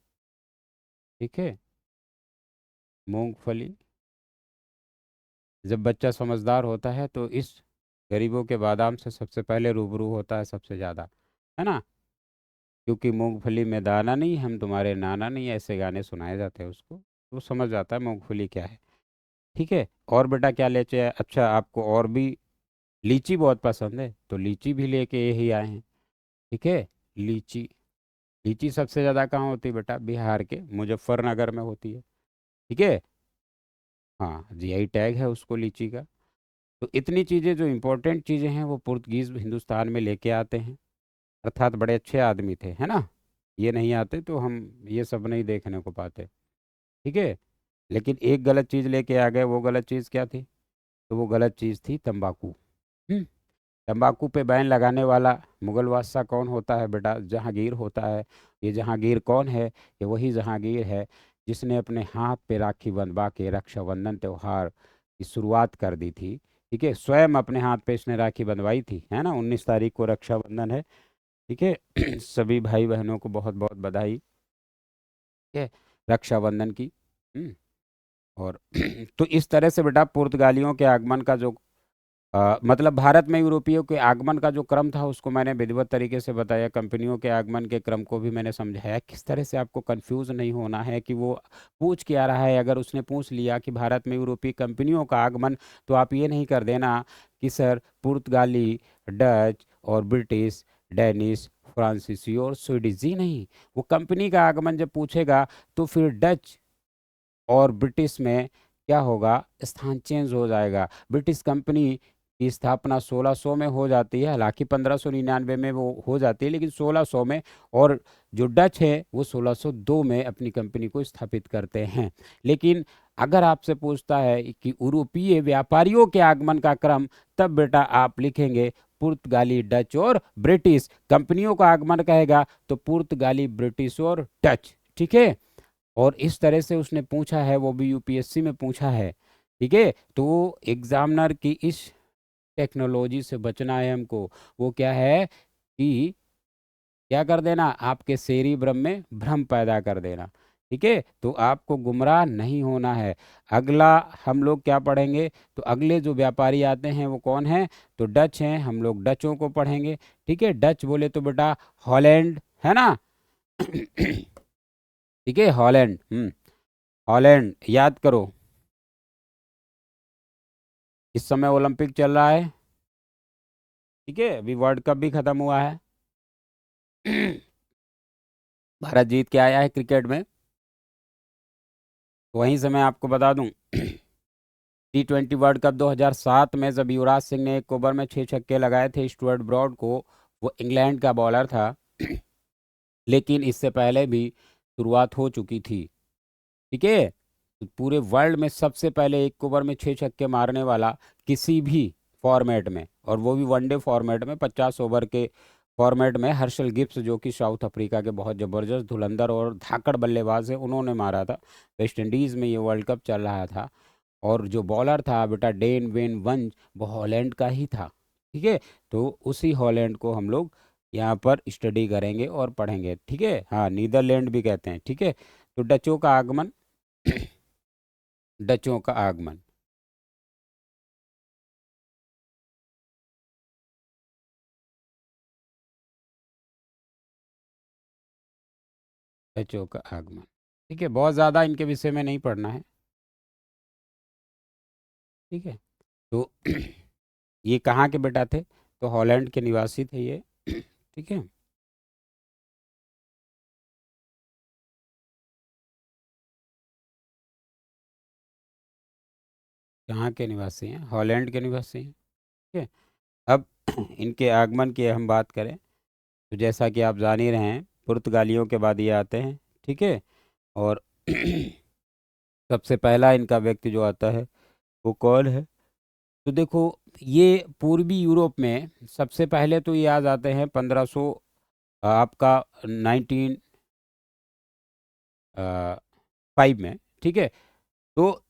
ठीक है, मूंगफली। जब बच्चा समझदार होता है तो इस गरीबों के बादाम से सबसे पहले रूबरू होता है सबसे ज़्यादा, है ना। क्योंकि मूंगफली में दाना नहीं, हम तुम्हारे नाना नहीं, ऐसे गाने सुनाए जाते हैं उसको, तो समझ जाता है मूंगफली क्या है। ठीक है, और बेटा क्या ले चाहिए? अच्छा, आपको और भी लीची बहुत पसंद है, तो लीची भी लेके यही आए हैं। ठीक है, लीची, लीची सबसे ज़्यादा कहाँ होती है बेटा? बिहार के मुजफ्फरनगर में होती है। ठीक है, हाँ, जीआई टैग है उसको, लीची का। तो इतनी चीज़ें जो इम्पोर्टेंट चीज़ें हैं वो पुर्तगीज हिंदुस्तान में लेके आते हैं। अर्थात बड़े अच्छे आदमी थे, है ना। ये नहीं आते तो हम ये सब नहीं देखने को पाते। ठीक है, लेकिन एक गलत चीज़ लेके आ गए। वो गलत चीज़ क्या थी? तो वो गलत चीज़ थी तंबाकू। हम्म। तंबाकू पे बैन लगाने वाला मुगल बादशाह कौन होता है बेटा? जहांगीर होता है। ये जहांगीर कौन है? ये वही जहांगीर है जिसने अपने हाथ पे राखी बंधवा के रक्षाबंधन त्योहार की शुरुआत कर दी थी। ठीक है, स्वयं अपने हाथ पे इसने राखी बंधवाई थी, है ना। 19 तारीख को रक्षाबंधन है। ठीक है, सभी भाई बहनों को बहुत बहुत बधाई। ठीक है, रक्षाबंधन की। हम्म, और तो इस तरह से बेटा पुर्तगालियों के आगमन का जो मतलब भारत में यूरोपियों के आगमन का जो क्रम था उसको मैंने विधिवत तरीके से बताया। कंपनियों के आगमन के क्रम को भी मैंने समझाया, किस तरह से आपको कंफ्यूज नहीं होना है कि वो पूछ क्या रहा है। अगर उसने पूछ लिया कि भारत में यूरोपीय कंपनियों का आगमन, तो आप ये नहीं कर देना कि सर पुर्तगाली, डच और ब्रिटिश, डेनिश, फ्रांसीसी और स्वीडिश, जी नहीं। वो कंपनी का आगमन जब पूछेगा तो फिर डच और ब्रिटिश में क्या होगा, स्थान चेंज हो जाएगा। ब्रिटिश कंपनी की स्थापना 1600 में हो जाती है, हालांकि 1599 में वो हो जाती है, लेकिन 1600 में। और जो डच है वो 1602 में अपनी कंपनी को स्थापित करते हैं। लेकिन अगर आपसे पूछता है कि यूरोपीय व्यापारियों के आगमन का क्रम, तब बेटा आप लिखेंगे पुर्तगाली, डच और ब्रिटिश। कंपनियों का आगमन कहेगा तो पुर्तगाली, ब्रिटिश और डच, ठीक है। और इस तरह से उसने पूछा है, वो भी यूपीएससी में पूछा है, ठीक है। तो एग्जामिनर की इस टेक्नोलॉजी से बचना है हमको। वो क्या है कि क्या कर देना, आपके सेरिब्रम में भ्रम पैदा कर देना, ठीक है। तो आपको गुमराह नहीं होना है। अगला हम लोग क्या पढ़ेंगे, तो अगले जो व्यापारी आते हैं वो कौन है, तो डच हैं। हम लोग डचों को पढ़ेंगे, ठीक है। डच बोले तो बेटा हॉलैंड है ना। ठीक है, हॉलैंड, हॉलैंड याद करो। इस समय ओलंपिक चल रहा है, ठीक है, अभी वर्ल्ड कप भी खत्म हुआ है। भारत जीत के आया है क्रिकेट में। तो वहीं से मैं आपको बता दूं, T20 वर्ल्ड कप 2007 में जब युवराज सिंह ने एक ओवर में 6 छक्के लगाए थे स्टुअर्ट ब्रॉड को, वो इंग्लैंड का बॉलर था। लेकिन इससे पहले भी शुरुआत हो चुकी थी, ठीक है। तो पूरे वर्ल्ड में सबसे पहले एक ओवर में 6 छक्के मारने वाला किसी भी फॉर्मेट में, और वो भी वनडे फॉर्मेट में, 50 ओवर के फॉर्मेट में, हर्षल गिब्स जो कि साउथ अफ्रीका के बहुत ज़बरदस्त धुरंधर और धाकड़ बल्लेबाज है, उन्होंने मारा था। वेस्ट इंडीज़ में ये वर्ल्ड कप चल रहा था। और जो बॉलर था बेटा डेन वेन वंज, वो हॉलैंड का ही था, ठीक है। तो उसी हॉलैंड को हम लोग यहाँ पर स्टडी करेंगे और पढ़ेंगे, ठीक है। हाँ, नीदरलैंड भी कहते हैं, ठीक है। तो डचों का आगमन, डचों का आगमन, डचों का आगमन, ठीक है। बहुत ज़्यादा इनके विषय में नहीं पढ़ना है, ठीक है। तो ये कहाँ के बेटा थे, तो हॉलैंड के निवासी थे ये, ठीक है। कहाँ के निवासी हैं, हॉलैंड के निवासी हैं, ठीक है। अब इनके आगमन की हम बात करें, तो जैसा कि आप जान ही रहे हैं, पुर्तगालियों के बाद ये आते हैं, ठीक है। और सबसे पहला इनका व्यक्ति जो आता है वो कौन है, तो देखो, ये पूर्वी यूरोप में सबसे पहले तो ये आ जाते हैं 1500, आपका 1905 में, ठीक है। तो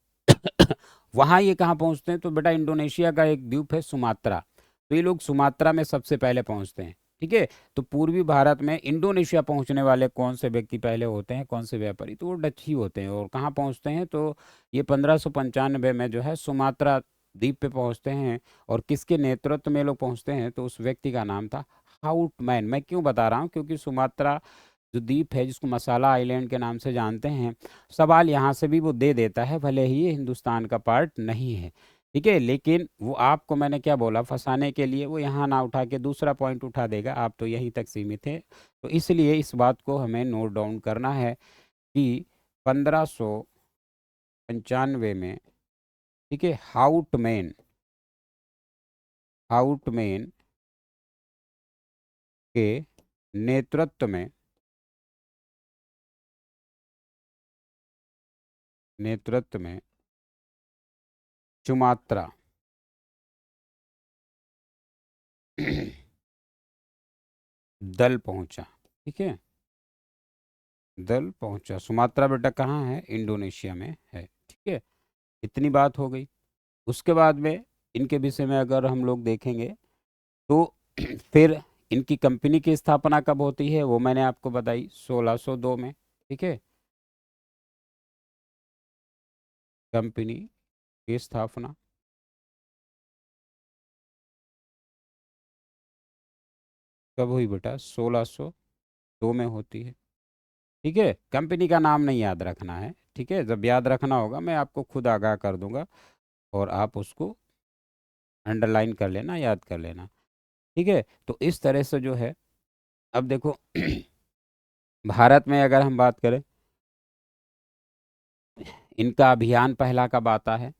वहाँ ये कहाँ पहुँचते हैं, तो बेटा इंडोनेशिया का एक द्वीप है सुमात्रा, तो ये लोग सुमात्रा में सबसे पहले पहुँचते हैं, ठीक है। तो पूर्वी भारत में इंडोनेशिया पहुँचने वाले कौन से व्यक्ति पहले होते हैं, कौन से व्यापारी, तो वो डच ही होते हैं। और कहाँ पहुँचते हैं, तो ये 1595 में जो है सुमात्रा द्वीप पे पहुँचते हैं। और किसके नेतृत्व में ये लोग पहुँचते हैं, तो उस व्यक्ति का नाम था हाउटमैन। मैं क्यों बता रहा हूँ, क्योंकि सुमात्रा जो द्वीप है, जिसको मसाला आइलैंड के नाम से जानते हैं, सवाल यहाँ से भी वो दे देता है, भले ही ये हिंदुस्तान का पार्ट नहीं है, ठीक है। लेकिन वो आपको मैंने क्या बोला, फंसाने के लिए वो यहाँ ना उठा के दूसरा पॉइंट उठा देगा, आप तो यहीं तक सीमित है। तो इसलिए इस बात को हमें नोट डाउन करना है कि 1595 में, ठीक है, हाउटमैन, हाउटमैन के नेतृत्व में, नेतृत्व में सुमात्रा दल पहुंचा, ठीक है। दल पहुंचा, सुमात्रा बेटा कहाँ है, इंडोनेशिया में है, ठीक है। इतनी बात हो गई। उसके बाद में इनके विषय में अगर हम लोग देखेंगे, तो फिर इनकी कंपनी की स्थापना कब होती है, वो मैंने आपको बताई 1602 में, ठीक है। कंपनी की स्थापना कब हुई बेटा, 1602 में होती है, ठीक है। कंपनी का नाम नहीं याद रखना है, ठीक है। जब याद रखना होगा मैं आपको खुद आगाह कर दूंगा, और आप उसको अंडरलाइन कर लेना, याद कर लेना, ठीक है। तो इस तरह से जो है अब देखो भारत में अगर हम बात करें, इनका अभियान पहला कब आता है?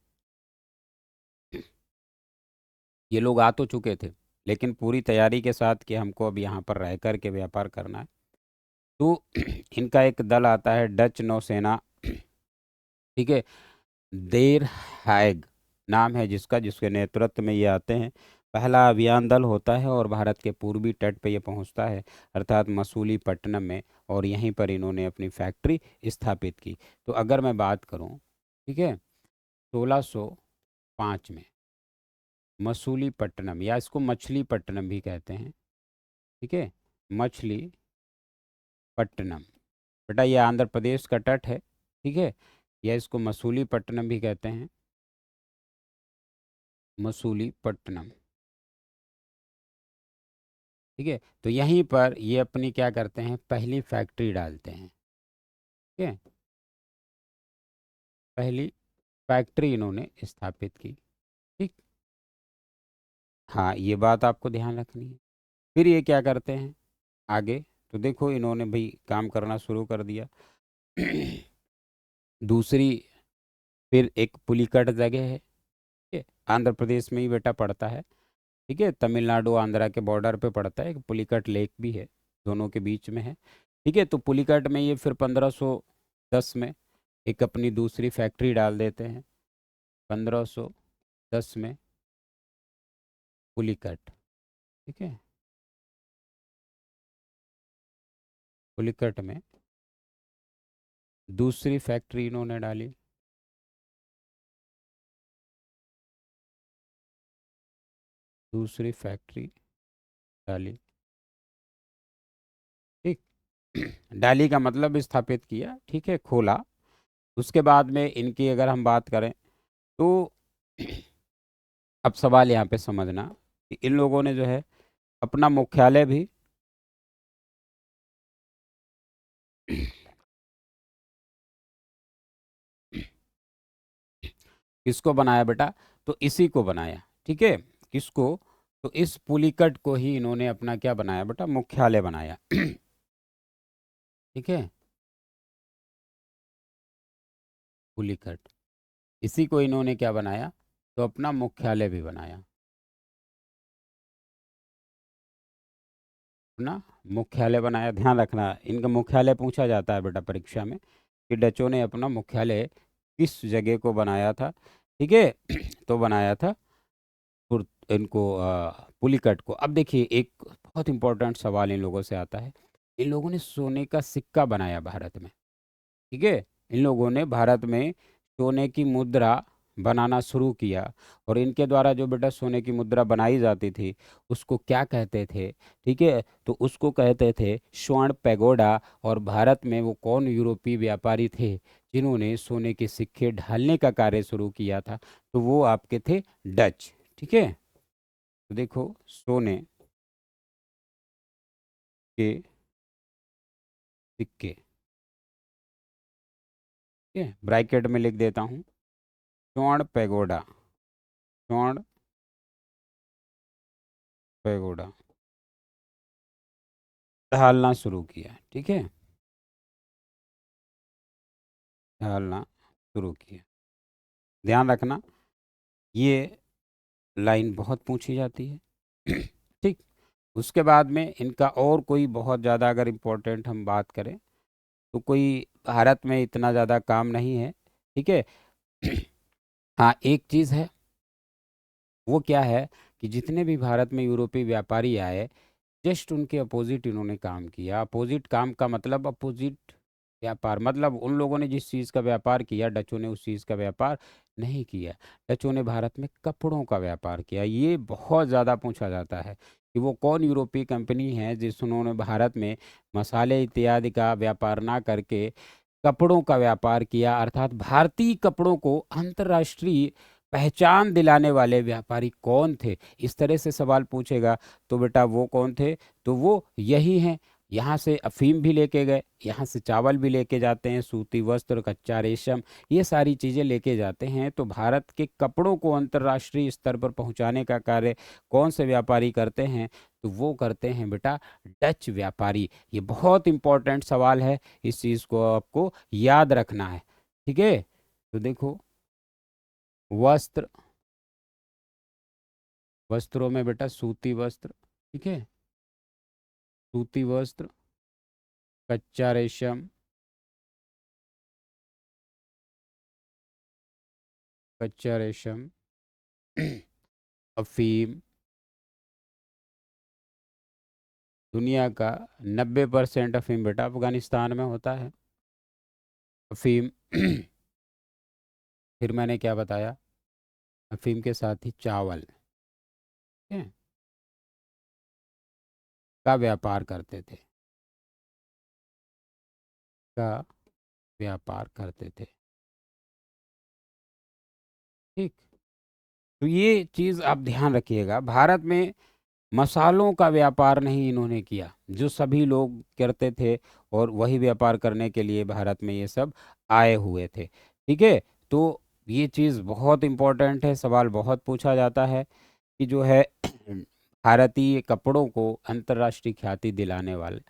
ये लोग आ तो चुके थे, लेकिन पूरी तैयारी के साथ कि हमको अब यहाँ पर रह कर के व्यापार करना है। तो इनका एक दल आता है, डच नौसेना, ठीक है, देर हैग नाम है जिसका, जिसके नेतृत्व में ये आते हैं। पहला अभियान दल होता है और भारत के पूर्वी तट पे ये पहुंचता है, अर्थात मसूलीपट्टनम में, और यहीं पर इन्होंने अपनी फैक्ट्री स्थापित की। तो अगर मैं बात करूं, ठीक है, 1605 में मसूलीपट्टनम, या इसको मछलीपट्टनम भी कहते हैं, ठीक है, मछलीपट्टनम, बेटा ये आंध्र प्रदेश का तट है, ठीक है, या इसको मसूलीपट्टनम भी कहते हैं, मसूलीपट्टनम, ठीक है। तो यहीं पर ये अपनी क्या करते हैं, पहली फैक्ट्री डालते हैं, ठीक है, पहली फैक्ट्री इन्होंने स्थापित की, ठीक। हाँ, ये बात आपको ध्यान रखनी है। फिर ये क्या करते हैं आगे, तो देखो इन्होंने भाई काम करना शुरू कर दिया। दूसरी, फिर एक पुलिकट जगह है, ठीक है, आंध्र प्रदेश में ही बेटा पड़ता है, ठीक है, तमिलनाडु आंध्रा के बॉर्डर पे पड़ता है, एक पुलिकट लेक भी है, दोनों के बीच में है, ठीक है। तो पुलिकट में ये फिर 1510 में एक अपनी दूसरी फैक्ट्री डाल देते हैं, 1510 में पुलिकट, ठीक है, पुलिकट में दूसरी फैक्ट्री इन्होंने डाली, दूसरी फैक्ट्री डाली, ठीक। डाली का मतलब स्थापित किया, ठीक है, खोला। उसके बाद में इनकी अगर हम बात करें तो अब सवाल यहाँ पे समझना कि इन लोगों ने जो है अपना मुख्यालय भी किसको बनाया बेटा, तो इसी को बनाया, ठीक है, किसको, तो इस पुलिकट को ही इन्होंने अपना क्या बनाया बेटा, मुख्यालय बनाया। ठीक है, पुलिकट, इसी को इन्होंने क्या बनाया, तो अपना मुख्यालय भी बनाया, अपना मुख्यालय बनाया। ध्यान रखना, इनका मुख्यालय पूछा जाता है बेटा परीक्षा में, कि डचों ने अपना मुख्यालय किस जगह को बनाया था, ठीक है। तो बनाया था इनको पुलिकट को। अब देखिए एक बहुत इंपॉर्टेंट सवाल इन लोगों से आता है, इन लोगों ने सोने का सिक्का बनाया भारत में, ठीक है, इन लोगों ने भारत में सोने की मुद्रा बनाना शुरू किया, और इनके द्वारा जो बेटा सोने की मुद्रा बनाई जाती थी उसको क्या कहते थे, ठीक है, तो उसको कहते थे स्वर्ण पैगोडा। और भारत में वो कौन यूरोपीय व्यापारी थे जिन्होंने सोने के सिक्के ढालने का कार्य शुरू किया था, तो वो आपके थे डच, ठीक है। तो देखो सोने के सिक्के, ठीक है, ब्रैकेट में लिख देता हूँ, स्वर्ण पैगोडा, स्वर्ण पैगोडा ढालना शुरू किया, ठीक है, ढालना शुरू किया। ध्यान रखना, ये लाइन बहुत पूछी जाती है। ठीक। उसके बाद में इनका और कोई बहुत ज़्यादा अगर इम्पोर्टेंट हम बात करें तो कोई भारत में इतना ज़्यादा काम नहीं है, ठीक है। हाँ, एक चीज़ है, वो क्या है कि जितने भी भारत में यूरोपीय व्यापारी आए, जस्ट उनके अपोजिट इन्होंने काम किया। अपोजिट काम का मतलब अपोजिट व्यापार, मतलब उन लोगों ने जिस चीज़ का व्यापार किया डचों ने उस चीज़ का व्यापार नहीं किया। डचों ने भारत में कपड़ों का व्यापार किया। ये बहुत ज़्यादा पूछा जाता है कि वो कौन यूरोपीय कंपनी है जिन्होंने भारत में मसाले इत्यादि का व्यापार ना करके कपड़ों का व्यापार किया, अर्थात भारतीय कपड़ों को अंतर्राष्ट्रीय पहचान दिलाने वाले व्यापारी कौन थे। इस तरह से सवाल पूछेगा तो बेटा वो कौन थे, तो वो यही हैं, यहाँ से अफीम भी लेके गए, यहाँ से चावल भी लेके जाते हैं, सूती वस्त्र, कच्चा रेशम, ये सारी चीज़ें लेके जाते हैं। तो भारत के कपड़ों को अंतर्राष्ट्रीय स्तर पर पहुँचाने का कार्य कौन से व्यापारी करते हैं? तो वो करते हैं बेटा डच व्यापारी। ये बहुत इंपॉर्टेंट सवाल है, इस चीज़ को आपको याद रखना है। ठीक है, तो देखो वस्त्र, वस्त्रों में बेटा सूती वस्त्र, ठीक है, सूती वस्त्र, कच्चा रेशम, कच्चा रेशम, अफीम, दुनिया का 90% अफीम बेटा अफगानिस्तान में होता है। अफीम फिर मैंने क्या बताया, अफीम के साथ ही चावल, ठीक है, का व्यापार करते थे, का व्यापार करते थे। ठीक, तो ये चीज़ आप ध्यान रखिएगा, भारत में मसालों का व्यापार नहीं इन्होंने किया, जो सभी लोग करते थे, और वही व्यापार करने के लिए भारत में ये सब आए हुए थे। ठीक है, तो ये चीज़ बहुत इम्पोर्टेंट है, सवाल बहुत पूछा जाता है कि जो है भारतीय कपड़ों को अंतर्राष्ट्रीय ख्याति दिलाने वाले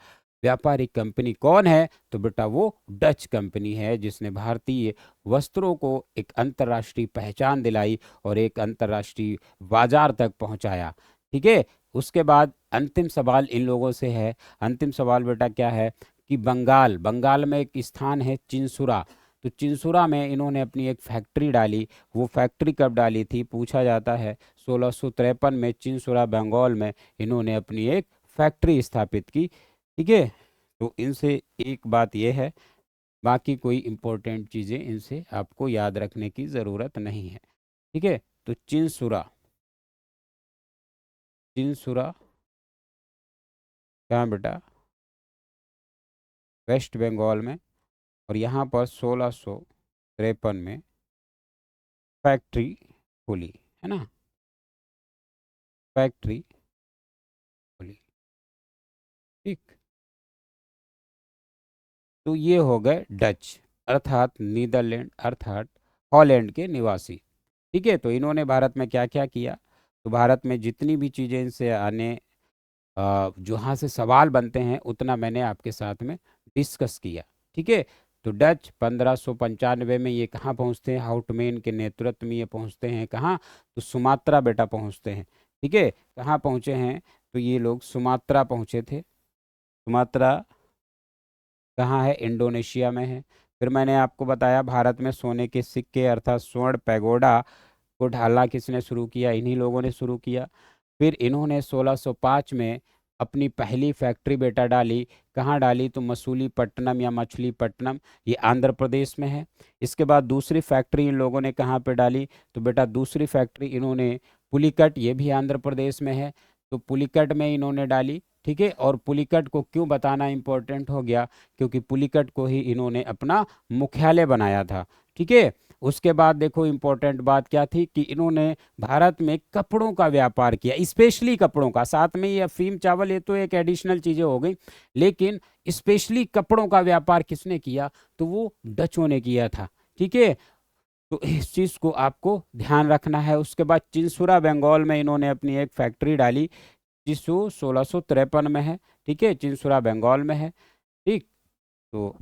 व्यापारिक कंपनी कौन है? तो बेटा वो डच कंपनी है, जिसने भारतीय वस्त्रों को एक अंतर्राष्ट्रीय पहचान दिलाई और एक अंतर्राष्ट्रीय बाजार तक पहुंचाया। ठीक है, उसके बाद अंतिम सवाल इन लोगों से है। अंतिम सवाल बेटा क्या है कि बंगाल, बंगाल में एक स्थान है चिंसुरा, तो चिंसुरा में इन्होंने अपनी एक फैक्ट्री डाली। वो फैक्ट्री कब डाली थी पूछा जाता है, 1653 में चिंसुरा बंगाल में इन्होंने अपनी एक फैक्ट्री स्थापित की। ठीक है, तो इनसे एक बात यह है, बाकी कोई इम्पोर्टेंट चीज़ें इनसे आपको याद रखने की ज़रूरत नहीं है। ठीक है, तो चिंसुरा, चिंसुरा कहाँ बेटा? वेस्ट बंगाल में, और यहाँ पर 1653 में फैक्ट्री खुली, है ना, फैक्ट्री खुली। ठीक, तो ये हो गए डच, अर्थात नीदरलैंड, अर्थात हॉलैंड के निवासी। ठीक है, तो इन्होंने भारत में क्या क्या किया? तो भारत में जितनी भी चीज़ें इनसे आने जहाँ से सवाल बनते हैं उतना मैंने आपके साथ में डिस्कस किया। ठीक है, तो डच 1595 में ये कहाँ पहुँचते हैं? हाउटमेन के नेतृत्व में ये पहुँचते हैं कहाँ? तो सुमात्रा बेटा पहुँचते हैं। ठीक है, कहाँ पहुँचे हैं? तो ये लोग सुमात्रा पहुँचे थे। सुमात्रा कहाँ है? इंडोनेशिया में है। फिर मैंने आपको बताया भारत में सोने के सिक्के अर्थात स्वर्ण पैगोडा को ढालना किसने शुरू किया? इन्हीं लोगों ने शुरू किया। फिर इन्होंने 1605 में अपनी पहली फैक्ट्री बेटा डाली। कहाँ डाली? तो मसूलीपट्टनम या मछलीपट्टनम, ये आंध्र प्रदेश में है। इसके बाद दूसरी फैक्ट्री इन लोगों ने कहाँ पे डाली? तो बेटा दूसरी फैक्ट्री इन्होंने पुलिकट, ये भी आंध्र प्रदेश में है, तो पुलिकट में इन्होंने डाली। ठीक है, और पुलिकट को क्यों बताना इंपॉर्टेंट हो गया? क्योंकि पुलिकट को ही इन्होंने अपना मुख्यालय बनाया था। ठीक है, उसके बाद देखो इंपॉर्टेंट बात क्या थी कि इन्होंने भारत में कपड़ों का व्यापार किया, स्पेशली कपड़ों का। साथ में ये अफीम चावल ये तो एक एडिशनल चीज़ें हो गई, लेकिन स्पेशली कपड़ों का व्यापार किसने किया? तो वो डचों ने किया था। ठीक है, तो इस चीज़ को आपको ध्यान रखना है। उसके बाद चिंसुरा बंगाल में इन्होंने अपनी एक फैक्ट्री डाली, जिसको 1653 में है। ठीक है, चिंसुरा बंगाल में है। ठीक, तो